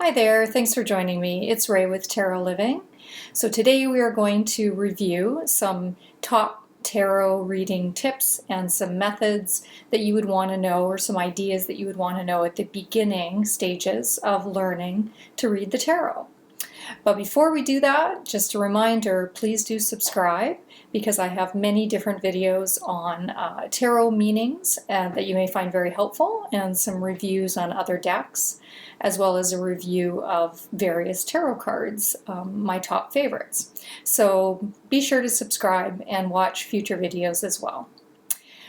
Hi there, thanks for joining me. It's Ray with Tarot Living. So today we are going to review some top tarot reading tips and some methods that you would want to know, or some ideas that you would want to know at the beginning stages of learning to read the tarot. But before we do that, just a reminder, please do subscribe, because I have many different videos on tarot meanings that you may find very helpful, and some reviews on other decks, as well as a review of various tarot cards, my top favorites. So be sure to subscribe and watch future videos as well.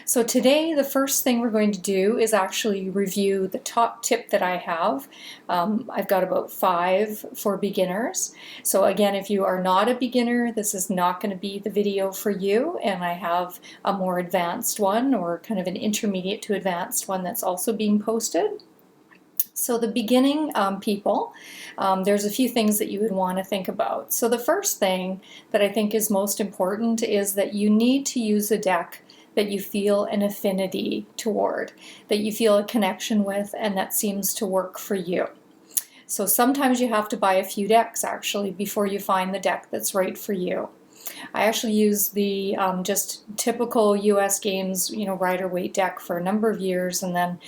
So today, the first thing we're going to do is actually review the top tip that I have. I've got about 5 for beginners. So again, if you are not a beginner, this is not going to be the video for you. And I have a more advanced one, or kind of an intermediate to advanced one, that's also being posted. So the beginning people, there's a few things that you would want to think about. So the first thing that I think is most important is that you need to use a deck that you feel an affinity toward, that you feel a connection with, and that seems to work for you. So sometimes you have to buy a few decks actually before you find the deck that's right for you. I actually used the just typical US Games, Rider-Waite deck for a number of years, and then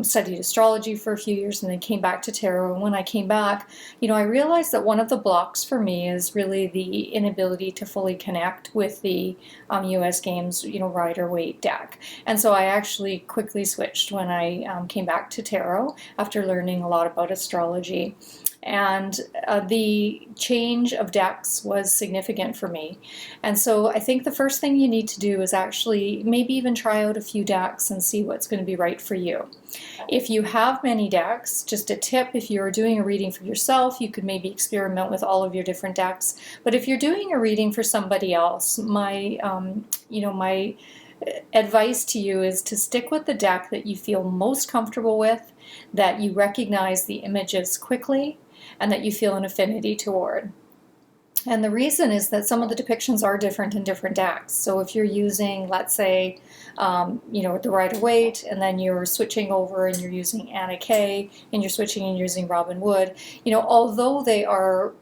studied astrology for a few years, and then came back to tarot. And when I came back, I realized that one of the blocks for me is really the inability to fully connect with the US Games, Rider-Waite deck. And so I actually quickly switched when I came back to tarot after learning a lot about astrology. And the change of decks was significant for me. And so I think the first thing you need to do is actually maybe even try out a few decks and see what's going to be right for you. If you have many decks, just a tip, if you're doing a reading for yourself, you could maybe experiment with all of your different decks. But if you're doing a reading for somebody else, my advice to you is to stick with the deck that you feel most comfortable with, that you recognize the images quickly, and that you feel an affinity toward. And the reason is that some of the depictions are different in different decks. So if you're using, let's say, the Rider-Waite, and then you're switching over and you're using Anna Kay, and you're switching and using Robin Wood, although they are,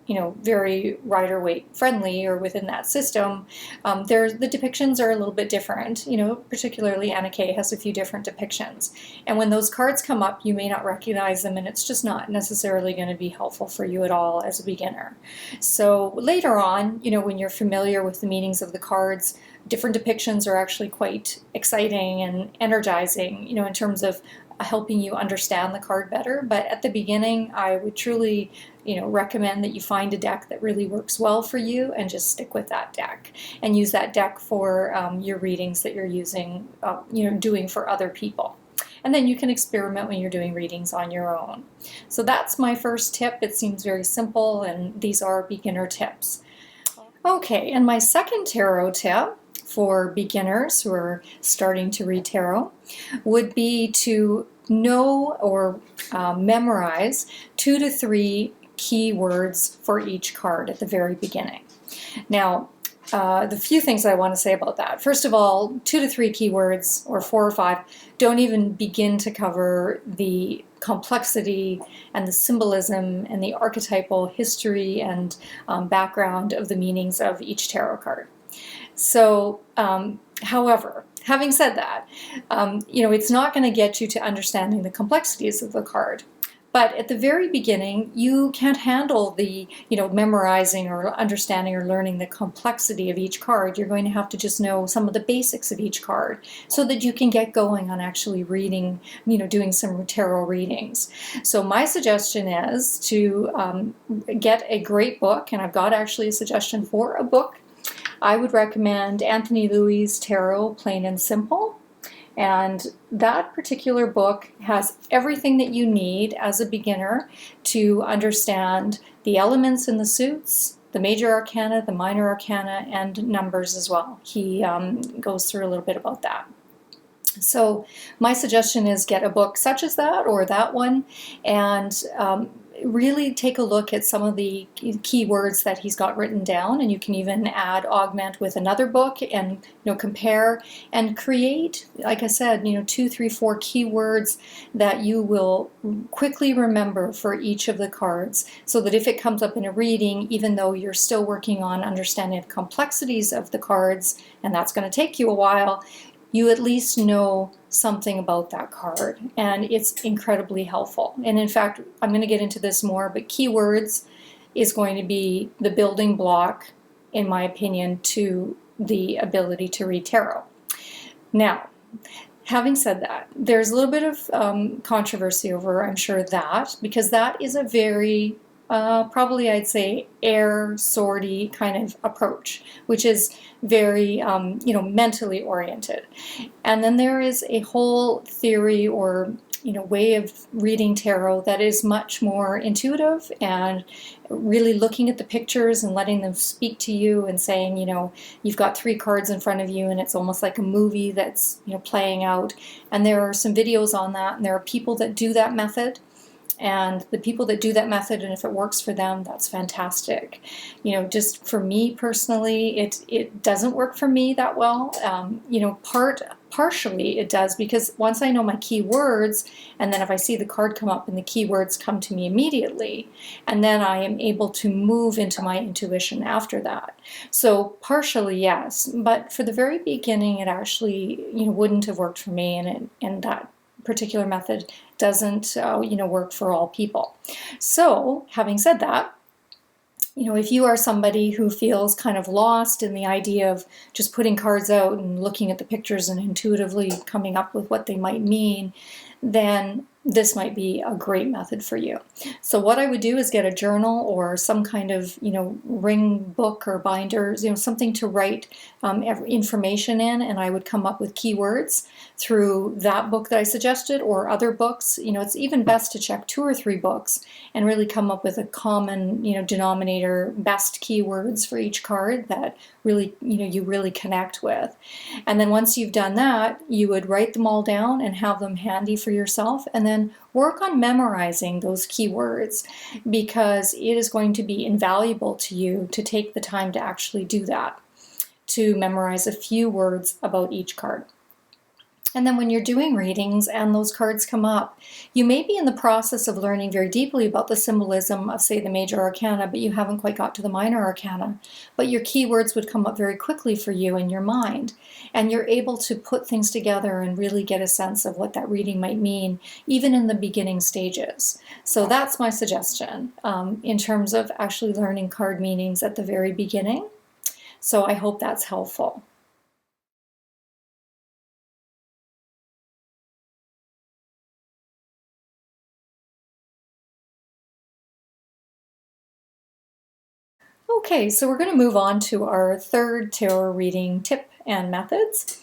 very Rider-Waite friendly or within that system, the depictions are a little bit different. Particularly Anna Kay has a few different depictions. And when those cards come up, you may not recognize them, and it's just not necessarily going to be helpful for you at all as a beginner. So later on, when you're familiar with the meanings of the cards, different depictions are actually quite exciting and energizing, in terms of helping you understand the card better. But at the beginning, I would truly, recommend that you find a deck that really works well for you and just stick with that deck and use that deck for your readings that you're using, doing for other people. And then you can experiment when you're doing readings on your own. So that's my first tip. It seems very simple, and these are beginner tips. Okay, and my second tarot tip for beginners who are starting to read tarot would be to know or memorize 2 to 3 keywords for each card at the very beginning. Now, the few things I want to say about that. First of all, 2 to 3 keywords, or 4 or 5, don't even begin to cover the complexity and the symbolism and the archetypal history and background of the meanings of each tarot card. So, however, having said that, it's not going to get you to understanding the complexities of the card. But at the very beginning, you can't handle the, memorizing or understanding or learning the complexity of each card. You're going to have to just know some of the basics of each card so that you can get going on actually reading, doing some tarot readings. So my suggestion is to get a great book, and I've got actually a suggestion for a book. I would recommend Anthony Louis' Tarot, Plain and Simple. And that particular book has everything that you need as a beginner to understand the elements in the suits, the major arcana, the minor arcana, and numbers as well. He goes through a little bit about that. So my suggestion is get a book such as that, or that one, and really take a look at some of the keywords that he's got written down, and you can even augment with another book and compare and create, like I said, 2, 3, 4 keywords that you will quickly remember for each of the cards, so that if it comes up in a reading, even though you're still working on understanding the complexities of the cards, and that's going to take you a while, you at least know something about that card, and it's incredibly helpful. And in fact, I'm going to get into this more, but keywords is going to be the building block, in my opinion, to the ability to read tarot. Now, having said that, there's a little bit of controversy over, I'm sure, that, because that is a very probably I'd say air sorty kind of approach, which is very mentally oriented. And then there is a whole theory or way of reading tarot that is much more intuitive and really looking at the pictures and letting them speak to you and saying, you've got 3 cards in front of you and it's almost like a movie that's playing out. And there are some videos on that, and there are people that do that method. And the people that do that method, and if it works for them, that's fantastic. Just for me personally, it doesn't work for me that well. Partially it does, because once I know my keywords, and then if I see the card come up and the keywords come to me immediately, and then I am able to move into my intuition after that. So partially, yes, but for the very beginning, it actually wouldn't have worked for me, and that particular method doesn't work for all people. So having said that, if you are somebody who feels kind of lost in the idea of just putting cards out and looking at the pictures and intuitively coming up with what they might mean, then this might be a great method for you. So what I would do is get a journal or some kind of ring book or binders, something to write information in, and I would come up with keywords through that book that I suggested or other books. It's even best to check 2 or 3 books and really come up with a common denominator, best keywords for each card that really you really connect with. And then once you've done that, you would write them all down and have them handy for yourself, and then work on memorizing those keywords, because it is going to be invaluable to you to take the time to actually do that, to memorize a few words about each card. And then when you're doing readings and those cards come up, you may be in the process of learning very deeply about the symbolism of, say, the major arcana, but you haven't quite got to the minor arcana. But your keywords would come up very quickly for you in your mind, and you're able to put things together and really get a sense of what that reading might mean, even in the beginning stages. So that's my suggestion in terms of actually learning card meanings at the very beginning. So I hope that's helpful. Okay, so we're going to move on to our third tarot reading tip and methods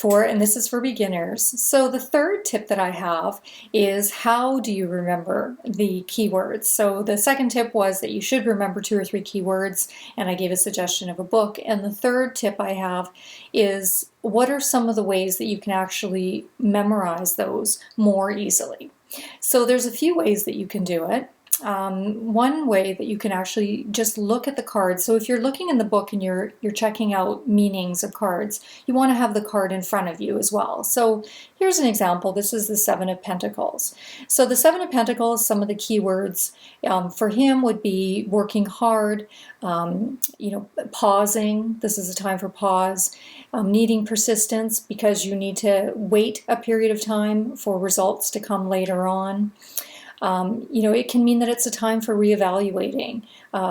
and this is for beginners. So the third tip that I have is, how do you remember the keywords? So the second tip was that you should remember 2 or 3 keywords, and I gave a suggestion of a book. And the third tip I have is, what are some of the ways that you can actually memorize those more easily? So there's a few ways that you can do it. One way that you can actually just look at the cards. So if you're looking in the book and you're checking out meanings of cards, you want to have the card in front of you as well. So here's an example. This is the 7 of Pentacles. So the 7 of Pentacles, some of the keywords for him would be working hard, pausing. This is a time for pause. Needing persistence, because you need to wait a period of time for results to come later on. It can mean that it's a time for reevaluating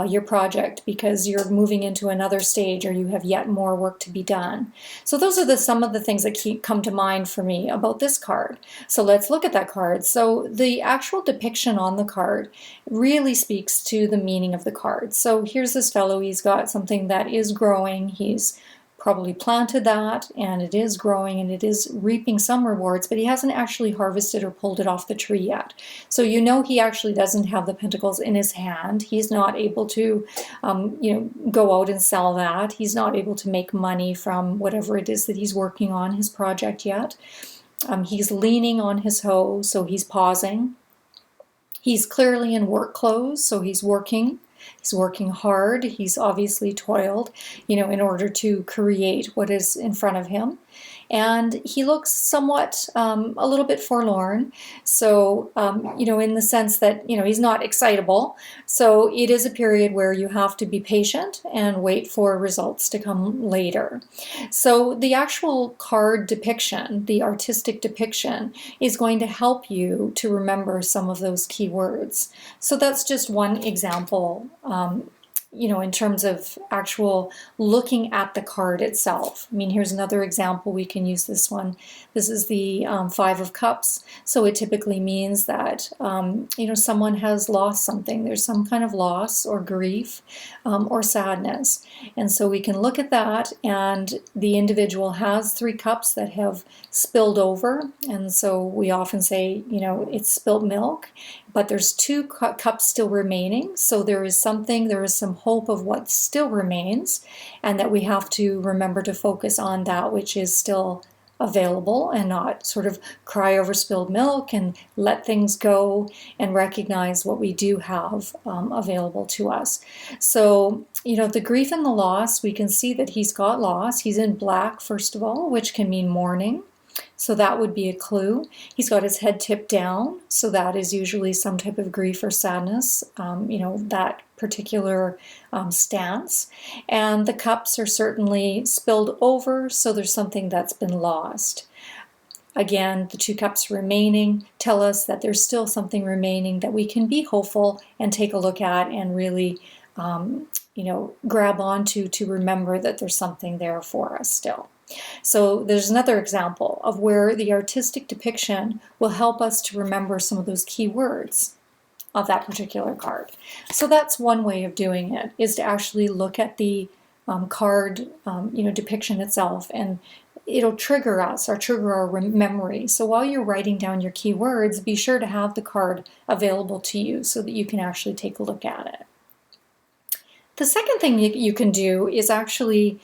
your project, because you're moving into another stage or you have yet more work to be done. So those are some of the things that come to mind for me about this card. So let's look at that card. So the actual depiction on the card really speaks to the meaning of the card. So here's this fellow. He's got something that is growing. He's probably planted that, and it is growing and it is reaping some rewards, but he hasn't actually harvested or pulled it off the tree yet. So he actually doesn't have the pentacles in his hand. He's not able to go out and sell that. He's not able to make money from whatever it is that he's working on, his project, yet. He's leaning on his hoe, so he's pausing. He's clearly in work clothes, so he's working. He's working hard. He's obviously toiled, in order to create what is in front of him. And he looks somewhat a little bit forlorn. So, in the sense that, he's not excitable. So it is a period where you have to be patient and wait for results to come later. So the actual card depiction, the artistic depiction, is going to help you to remember some of those key words. So that's just one example, in terms of actual looking at the card itself. I mean, here's another example. We can use this one. This is the Five of Cups. So it typically means that, someone has lost something. There's some kind of loss or grief or sadness. And so we can look at that, and the individual has 3 cups that have spilled over. And so we often say, it's spilt milk, but there's 2 cups still remaining. So there is some hope of what still remains, and that we have to remember to focus on that which is still available, and not sort of cry over spilled milk, and let things go and recognize what we do have available to us. So, the grief and the loss, we can see that he's got loss. He's in black, first of all, which can mean mourning. So that would be a clue. He's got his head tipped down, so that is usually some type of grief or sadness, that particular stance. And the cups are certainly spilled over, so there's something that's been lost. Again, the 2 cups remaining tell us that there's still something remaining that we can be hopeful and take a look at, and really grab onto, to remember that there's something there for us still. So there's another example of where the artistic depiction will help us to remember some of those key words of that particular card. So that's one way of doing it, is to actually look at the card depiction itself, and it'll trigger our memory. So while you're writing down your key words, be sure to have the card available to you so that you can actually take a look at it. The second thing you can do is actually,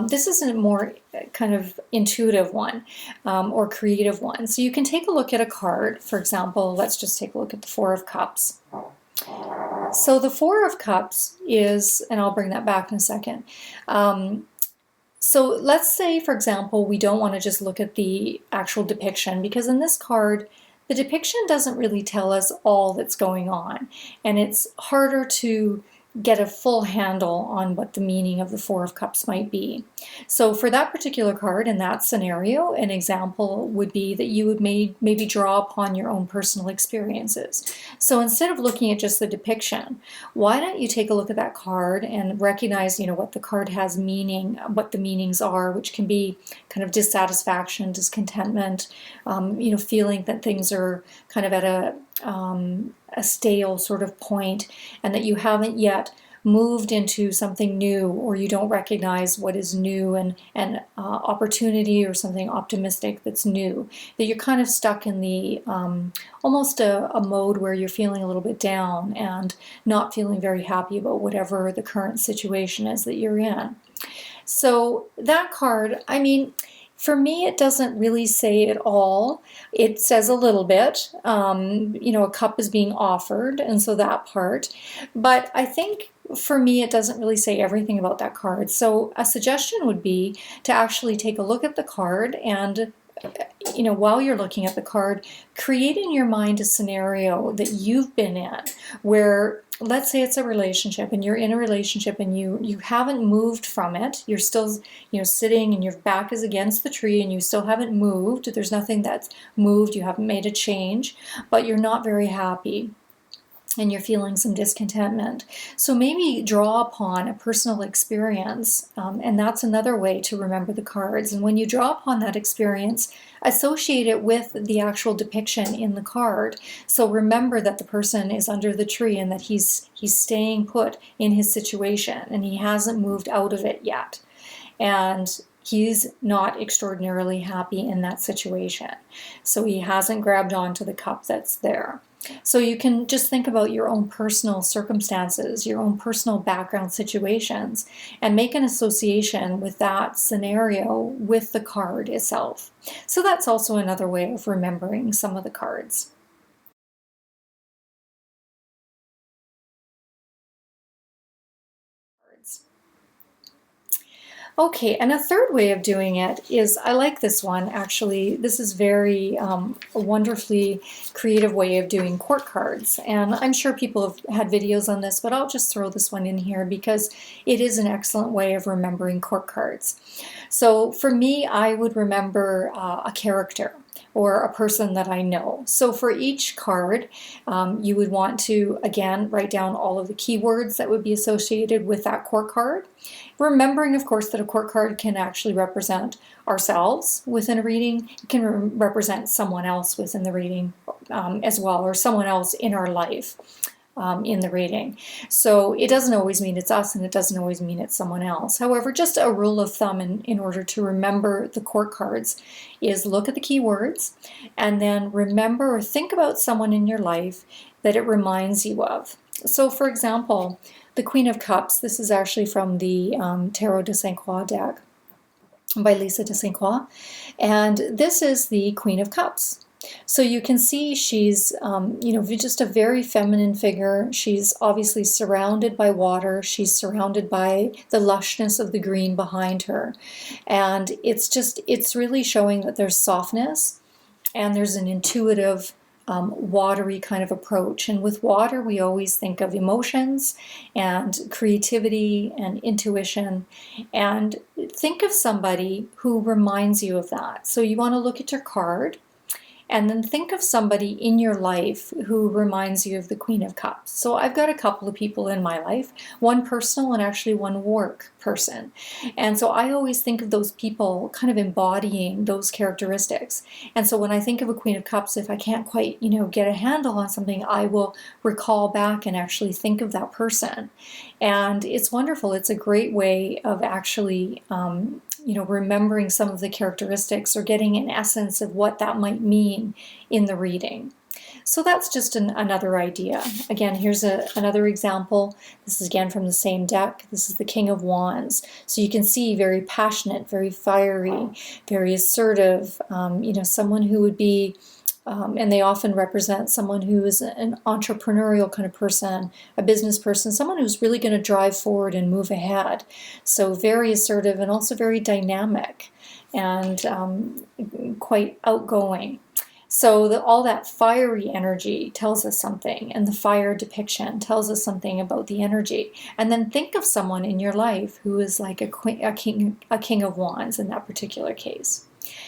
this is a more kind of intuitive one, or creative one. So you can take a look at a card. For example, let's just take a look at the 4 of Cups. So the 4 of Cups is, and I'll bring that back in a second. So let's say, for example, we don't want to just look at the actual depiction, because in this card, the depiction doesn't really tell us all that's going on, and it's harder to get a full handle on what the meaning of the 4 of Cups might be. So for that particular card, in that scenario, an example would be that you would maybe draw upon your own personal experiences. So instead of looking at just the depiction, why don't you take a look at that card and recognize, what the card has meaning, what the meanings are, which can be kind of dissatisfaction, discontentment, feeling that things are kind of at a stale sort of point, and that you haven't yet moved into something new, or you don't recognize what is new and opportunity, or something optimistic that's new, that you're kind of stuck in the almost a mode where you're feeling a little bit down and not feeling very happy about whatever the current situation is that you're in. So that card, I mean, for me, it doesn't really say it all. It says a little bit, a cup is being offered, and so that part. But I think for me, it doesn't really say everything about that card. So a suggestion would be to actually take a look at the card, and while you're looking at the card, create in your mind a scenario that you've been in, where, let's say it's a relationship, and you're in a relationship and you haven't moved from it. You're still, sitting, and your back is against the tree, and you still haven't moved. There's nothing that's moved. You haven't made a change, but you're not very happy, and you're feeling some discontentment. So maybe draw upon a personal experience, and that's another way to remember the cards. And when you draw upon that experience, associate it with the actual depiction in the card. So remember that the person is under the tree, and that he's staying put in his situation, and he hasn't moved out of it yet. And he's not extraordinarily happy in that situation. So he hasn't grabbed onto the cup that's there. So you can just think about your own personal circumstances, your own personal background situations, and make an association with that scenario with the card itself. So that's also another way of remembering some of the cards. Okay, and a third way of doing it is, I like this one actually. This is very a wonderfully creative way of doing court cards. And I'm sure people have had videos on this, but I'll just throw this one in here because it is an excellent way of remembering court cards. So for me, I would remember a character or a person that I know. So for each card, you would want to, again, write down all of the keywords that would be associated with that court card. Remembering, of course, that a court card can actually represent ourselves within a reading. It can represent someone else within the reading as well, or someone else in our life in the reading. So it doesn't always mean it's us, and it doesn't always mean it's someone else. However, just a rule of thumb in order to remember the court cards is look at the keywords and then remember or think about someone in your life that it reminds you of. So for example, the Queen of Cups, this is actually from the Tarot de St. Croix deck by Lisa de St. Croix, and this is the Queen of Cups. So you can see she's, just a very feminine figure. She's obviously surrounded by water. She's surrounded by the lushness of the green behind her. And it's really showing that there's softness and there's an intuitive, watery kind of approach. And with water, we always think of emotions and creativity and intuition. And think of somebody who reminds you of that. So you want to look at your card and then think of somebody in your life who reminds you of the Queen of Cups. So I've got a couple of people in my life, one personal and actually one work person. And so I always think of those people kind of embodying those characteristics. And so when I think of a Queen of Cups, if I can't quite, get a handle on something, I will recall back and actually think of that person. And it's wonderful. It's a great way of actually remembering some of the characteristics or getting an essence of what that might mean in the reading. So that's just another idea. Again, here's another example. This is again from the same deck. This is the King of Wands. So you can see very passionate, very fiery, very assertive, someone who would be and they often represent someone who is an entrepreneurial kind of person, a business person, someone who's really going to drive forward and move ahead. So very assertive and also very dynamic and quite outgoing. So all that fiery energy tells us something, and the fire depiction tells us something about the energy. And then think of someone in your life who is like a king of wands in that particular case.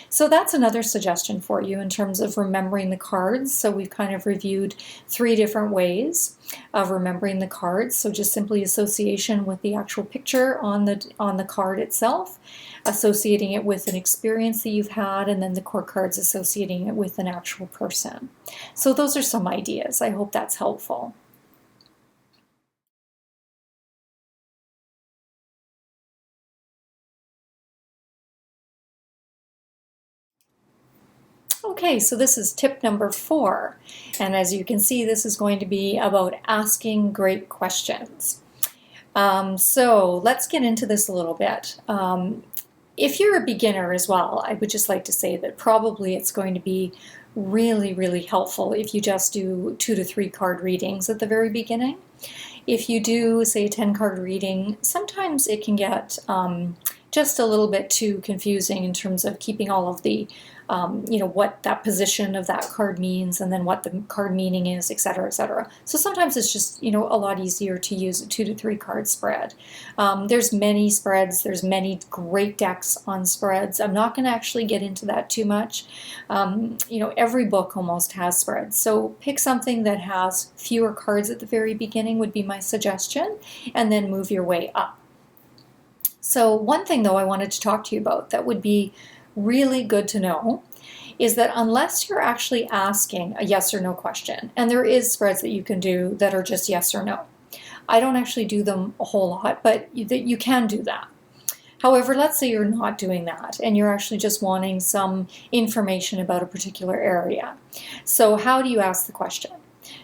So that's another suggestion for you in terms of remembering the cards. So we've kind of reviewed 3 different ways of remembering the cards. So just simply association with the actual picture on the card itself, associating it with an experience that you've had, and then the court cards associating it with an actual person. So those are some ideas. I hope that's helpful. Okay, so this is tip number 4, and as you can see, this is going to be about asking great questions. So let's get into this a little bit. If you're a beginner as well, I would just like to say that probably it's going to be really, really helpful if you just do 2 to 3 card readings at the very beginning. If you do, say, a 10-card reading, sometimes it can get just a little bit too confusing in terms of keeping all of the what that position of that card means, and then what the card meaning is, etc., etc. So sometimes it's just, a lot easier to use a 2 to 3 card spread. There's many spreads. There's many great decks on spreads. I'm not going to actually get into that too much. Every book almost has spreads. So pick something that has fewer cards at the very beginning would be my suggestion, and then move your way up. So one thing, though, I wanted to talk to you about that would be really good to know is that unless you're actually asking a yes or no question, and there is spreads that you can do that are just yes or no. I don't actually do them a whole lot, but you can do that. However, let's say you're not doing that and you're actually just wanting some information about a particular area. So how do you ask the question?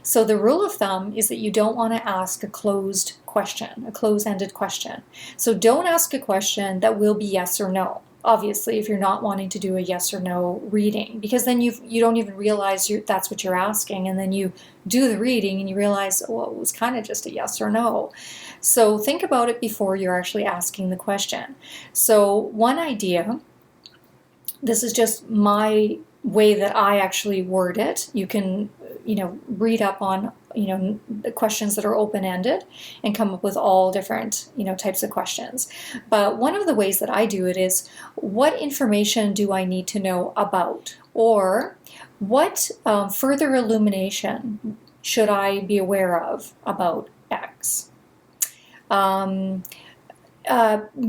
So the rule of thumb is that you don't want to ask a closed question, a closed-ended question. So don't ask a question that will be yes or no. obviously, if you're not wanting to do a yes or no reading, because then you don't even realize that's what you're asking, and then you do the reading and you realize, well, it was kind of just a yes or no. So think about it before you're actually asking the question. So one idea, this is just my way that I actually word it. You can, read up on, the questions that are open-ended and come up with all different, types of questions. But one of the ways that I do it is, what information do I need to know about? Or what further illumination should I be aware of about X?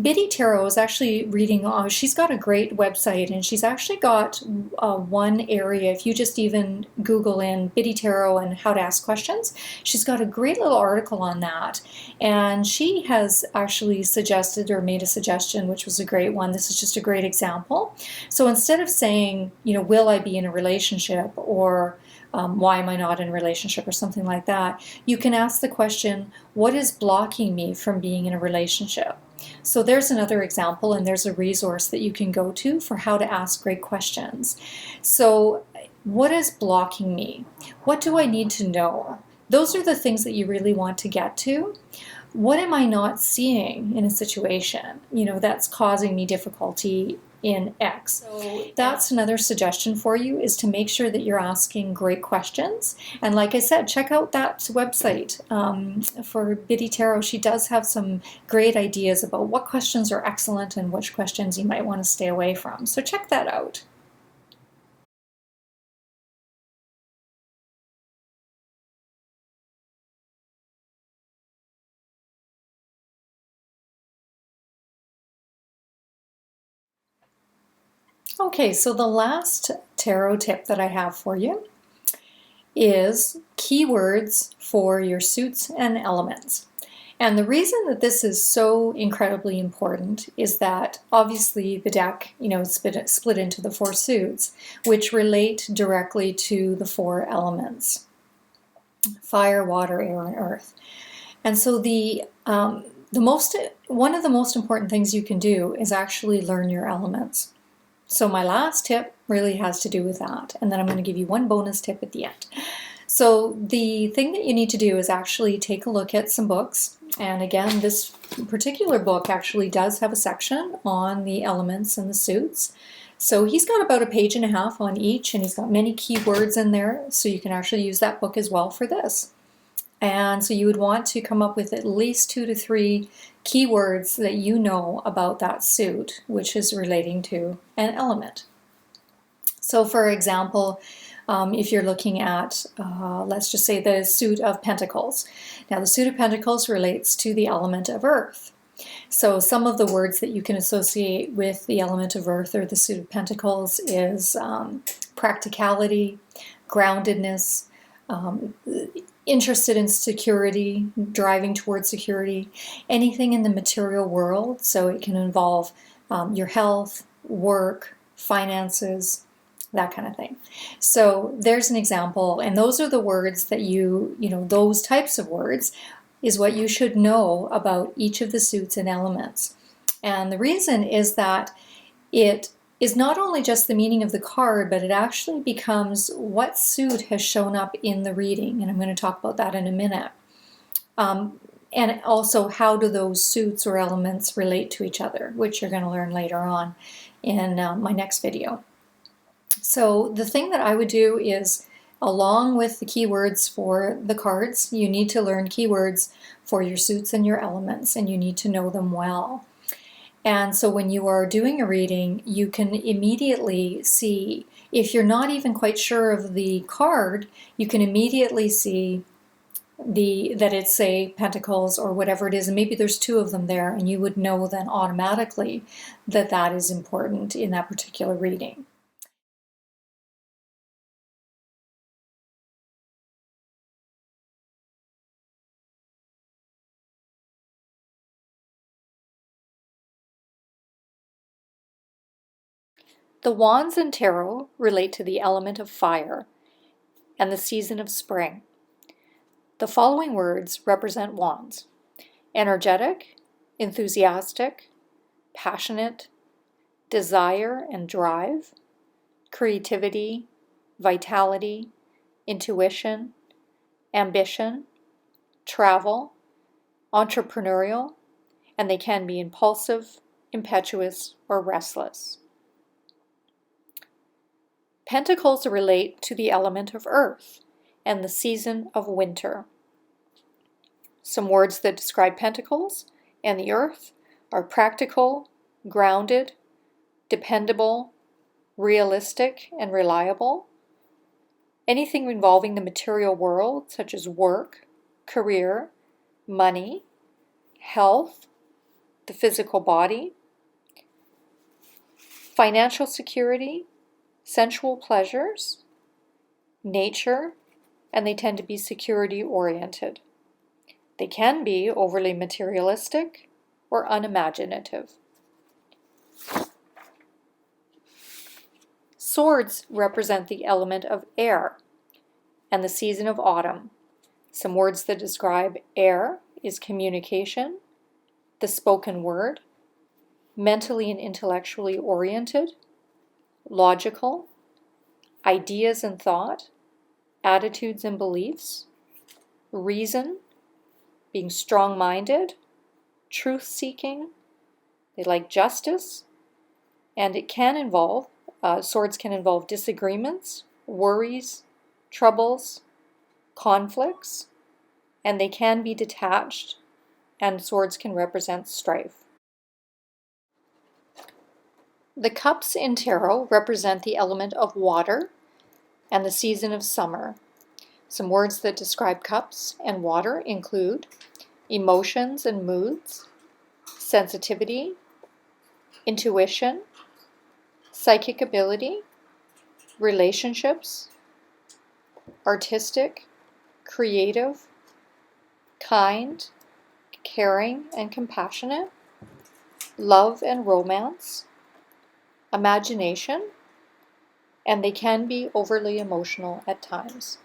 Biddy Tarot is actually reading, she's got a great website, and she's actually got one area, if you just even Google in Biddy Tarot and how to ask questions, she's got a great little article on that. And she has actually suggested or made a suggestion, which was a great one. This is just a great example. So instead of saying, will I be in a relationship, or why am I not in a relationship, or something like that, you can ask the question, what is blocking me from being in a relationship? So there's another example, and there's a resource that you can go to for how to ask great questions. So what is blocking me? What do I need to know? Those are the things that you really want to get to. What am I not seeing in a situation, that's causing me difficulty in X? So that's another suggestion for you, is to make sure that you're asking great questions. And like I said, check out that website for Biddy Tarot. She does have some great ideas about what questions are excellent and which questions you might want to stay away from. So check that out. Okay, so the last tarot tip that I have for you is keywords for your suits and elements. And the reason that this is so incredibly important is that obviously the deck, is split into the 4 suits, which relate directly to the 4 elements: fire, water, air, and earth. And so one of the most important things you can do is actually learn your elements. So my last tip really has to do with that, and then I'm going to give you one bonus tip at the end. So the thing that you need to do is actually take a look at some books. And again, this particular book actually does have a section on the elements and the suits. So he's got about a page and a half on each, and he's got many keywords in there, so you can actually use that book as well for this. And so you would want to come up with at least 2 to 3 keywords that you know about that suit, which is relating to an element. So for example, if you're looking at, let's just say, the suit of Pentacles. Now the suit of Pentacles relates to the element of earth. So some of the words that you can associate with the element of earth or the suit of Pentacles is practicality, groundedness, interested in security, driving towards security, anything in the material world. So it can involve your health, work, finances, that kind of thing. So there's an example, and those are the words that those types of words is what you should know about each of the suits and elements. And the reason is that it is not only just the meaning of the card, but it actually becomes what suit has shown up in the reading, and I'm going to talk about that in a minute. And also, how do those suits or elements relate to each other, which you're going to learn later on in my next video. So the thing that I would do is, along with the keywords for the cards, you need to learn keywords for your suits and your elements, and you need to know them well. And so when you are doing a reading, you can immediately see, if you're not even quite sure of the card, you can immediately see that it's, say, Pentacles or whatever it is, and maybe there's 2 of them there, and you would know then automatically that that is important in that particular reading. The wands in tarot relate to the element of fire and the season of spring. The following words represent wands: energetic, enthusiastic, passionate, desire and drive, creativity, vitality, intuition, ambition, travel, entrepreneurial, and they can be impulsive, impetuous, or restless. Pentacles relate to the element of earth and the season of winter. Some words that describe pentacles and the earth are practical, grounded, dependable, realistic, and reliable. Anything involving the material world, such as work, career, money, health, the physical body, financial security, sensual pleasures, nature, and they tend to be security-oriented. They can be overly materialistic or unimaginative. Swords represent the element of air and the season of autumn. Some words that describe air is communication, the spoken word, mentally and intellectually oriented, logical, ideas and thought, attitudes and beliefs, reason, being strong-minded, truth-seeking. They like justice, and it can involve, swords can involve disagreements, worries, troubles, conflicts, and they can be detached, and swords can represent strife. The cups in tarot represent the element of water and the season of summer. Some words that describe cups and water include emotions and moods, sensitivity, intuition, psychic ability, relationships, artistic, creative, kind, caring and compassionate, love and romance, imagination, and they can be overly emotional at times.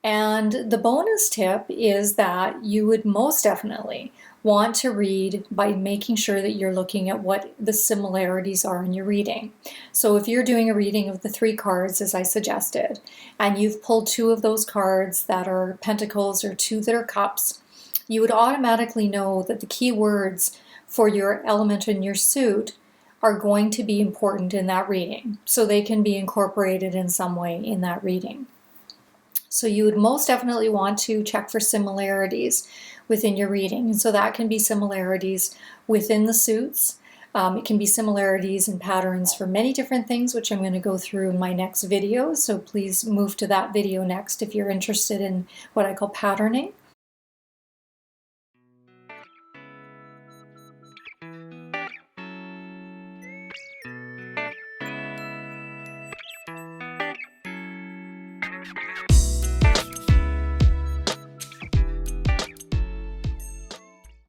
And the bonus tip is that you would most definitely want to read by making sure that you're looking at what the similarities are in your reading. So if you're doing a reading of the 3 cards as I suggested, and you've pulled 2 of those cards that are pentacles or 2 that are cups, you would automatically know that the key words for your element in your suit are going to be important in that reading. So they can be incorporated in some way in that reading. So you would most definitely want to check for similarities within your reading. And so that can be similarities within the suits. It can be similarities and patterns for many different things, which I'm going to go through in my next video. So please move to that video next if you're interested in what I call patterning.